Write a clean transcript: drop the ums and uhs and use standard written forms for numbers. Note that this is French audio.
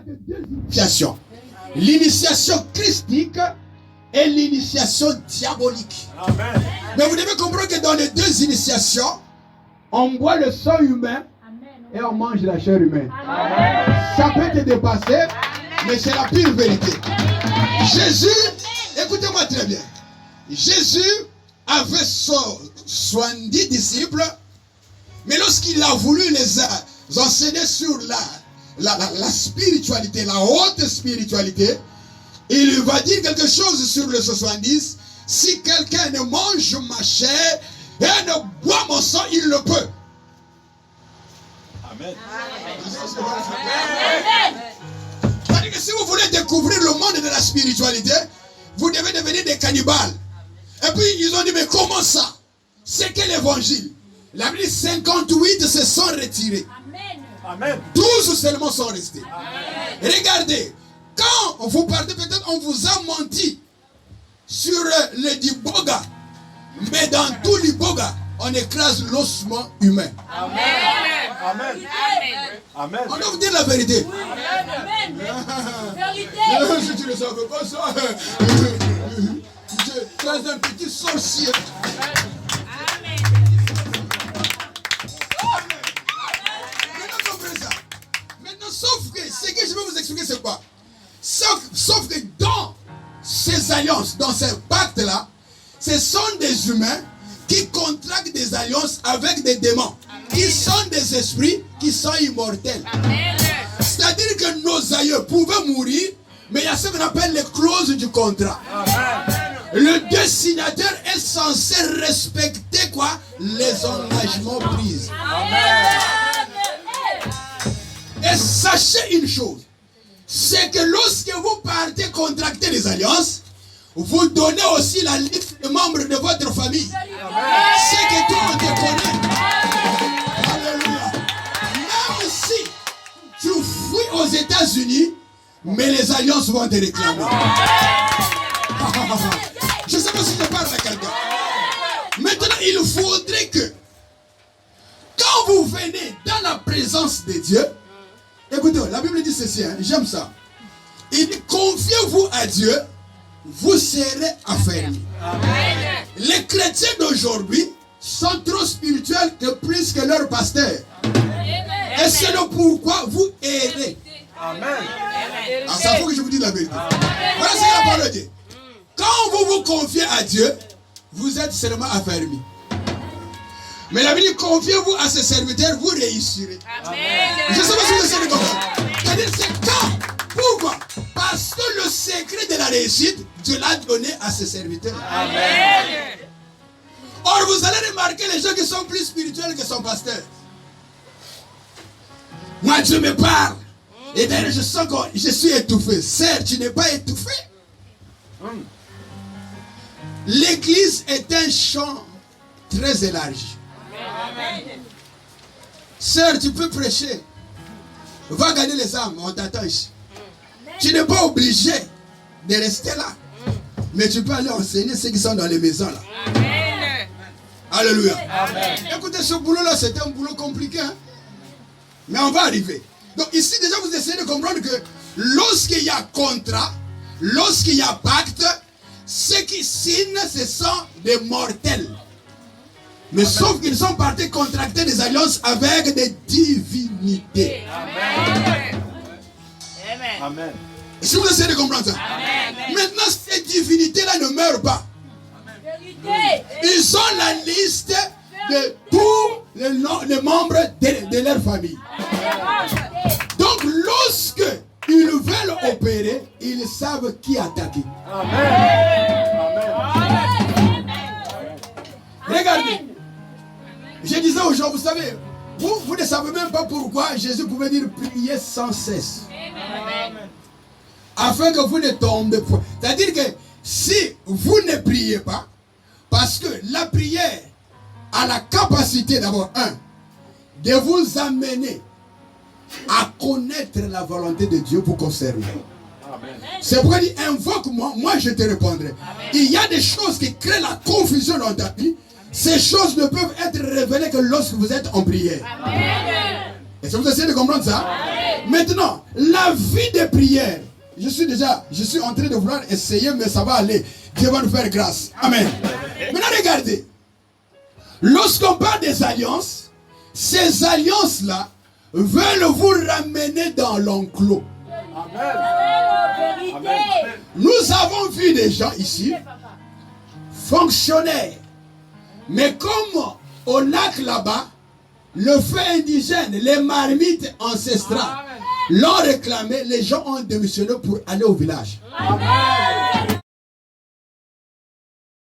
a que deux initiations. L'initiation christique et l'initiation diabolique. Amen. Mais vous devez comprendre que dans les deux initiations, on boit le sang humain et on mange la chair humaine. Amen. Ça peut te dépasser, mais c'est la pure vérité. Jésus, écoutez-moi très bien. Jésus avait 70 disciples, mais lorsqu'il a voulu les enseigner sur la spiritualité, la haute spiritualité, il va dire quelque chose sur le 70. Si quelqu'un ne mange ma chair et ne boit mon sang, il le peut. Amen. C'est-à-dire que si vous voulez découvrir le monde de la spiritualité, vous devez devenir des cannibales. Et puis ils ont dit, mais comment ça? C'est quel évangile? La Bible 58 se sont retirés. Amen. 12 seulement sont restés. Amen. Regardez, quand vous partez, peut-être on vous a menti sur le Diboga, mais dans tout l'Iboga, on écrase l'ossement humain. Amen. Amen. Amen. On doit vous dire la vérité. Oui. Amen. Vérité. Si tu ne savais pas ça, tu es un petit sorcier. Sauf que ce que je vais vous expliquer, c'est quoi? Sauf que dans ces alliances, dans ces pactes-là, ce sont des humains qui contractent des alliances avec des démons, qui sont des esprits qui sont immortels. C'est-à-dire que nos aïeux pouvaient mourir, mais il y a ce qu'on appelle les clauses du contrat. Le destinataire est censé respecter quoi? Les engagements pris. Et sachez une chose, c'est que lorsque vous partez contracter des alliances, vous donnez aussi la liste des membres de votre famille. C'est que tout le monde te connaît. Alléluia. Même si tu fuis aux États-Unis, mais les alliances vont te réclamer. Je ne sais pas si je parle à quelqu'un. Maintenant, il faudrait que, quand vous venez dans la présence de Dieu, écoutez, la Bible dit ceci, hein, j'aime ça. Il dit, confiez-vous à Dieu, vous serez affermis. Amen. Les chrétiens d'aujourd'hui sont trop spirituels que plus que leur pasteur. Amen. Et c'est le pourquoi vous errez. Amen. Ah, ça faut que je vous dise la vérité. Voilà ce que la parole dit. Quand vous vous confiez à Dieu, vous êtes seulement affermis. Mais la Bible dit, confiez-vous à ses serviteurs, vous réussirez. Amen. Je ne sais pas si vous essayez de comprendre. C'est-à-dire, c'est quand? Pourquoi? Parce que le secret de la réussite, Dieu l'a donné à ses serviteurs. Amen. Or, vous allez remarquer les gens qui sont plus spirituels que son pasteur. Moi, Dieu me parle. Et d'ailleurs, je sens que je suis étouffé. Certes, tu n'es pas étouffé. L'église est un champ très élargi. Sœur, tu peux prêcher. Va gagner les âmes, on t'attend ici. Tu n'es pas obligé de rester là. Mais tu peux aller enseigner ceux qui sont dans les maisons là. Amen. Alléluia. Amen. Écoutez, ce boulot-là, c'est un boulot compliqué. Hein? Mais on va arriver. Donc ici, déjà, vous essayez de comprendre que lorsqu'il y a contrat, lorsqu'il y a pacte, ceux qui signent, ce sont des mortels. Mais amen. Sauf qu'ils sont partis contracter des alliances avec des divinités. Amen. Amen. Amen. Est-ce que vous essayez de comprendre ça? Amen. Maintenant, ces divinités-là ne meurent pas. Amen. Ils ont la liste de tous les membres de leur famille. Amen. Donc, lorsque ils veulent opérer, ils savent qui attaquer. Amen. Amen. Regardez. Je disais aux gens, vous savez, vous ne savez même pas pourquoi Jésus pouvait dire prier sans cesse. Amen. Afin que vous ne tombez pas. C'est-à-dire que si vous ne priez pas, parce que la prière a la capacité d'abord, de vous amener à connaître la volonté de Dieu pour conserver. C'est pourquoi il dit, invoque-moi, moi je te répondrai. Amen. Il y a des choses qui créent la confusion dans ta vie. Ces choses ne peuvent être révélées que lorsque vous êtes en prière. Amen. Est-ce que vous essayez de comprendre ça? Amen. Maintenant, la vie de prière. Je suis en train de vouloir essayer, mais ça va aller. Dieu va nous faire grâce. Amen. Maintenant, regardez. Lorsqu'on parle des alliances, ces alliances-là veulent vous ramener dans l'enclos. Amen. Nous avons vu des gens ici, fonctionnaires. Mais comme au lac là-bas, le feu indigène, les marmites ancestrales l'ont réclamé, les gens ont démissionné pour aller au village. Amen.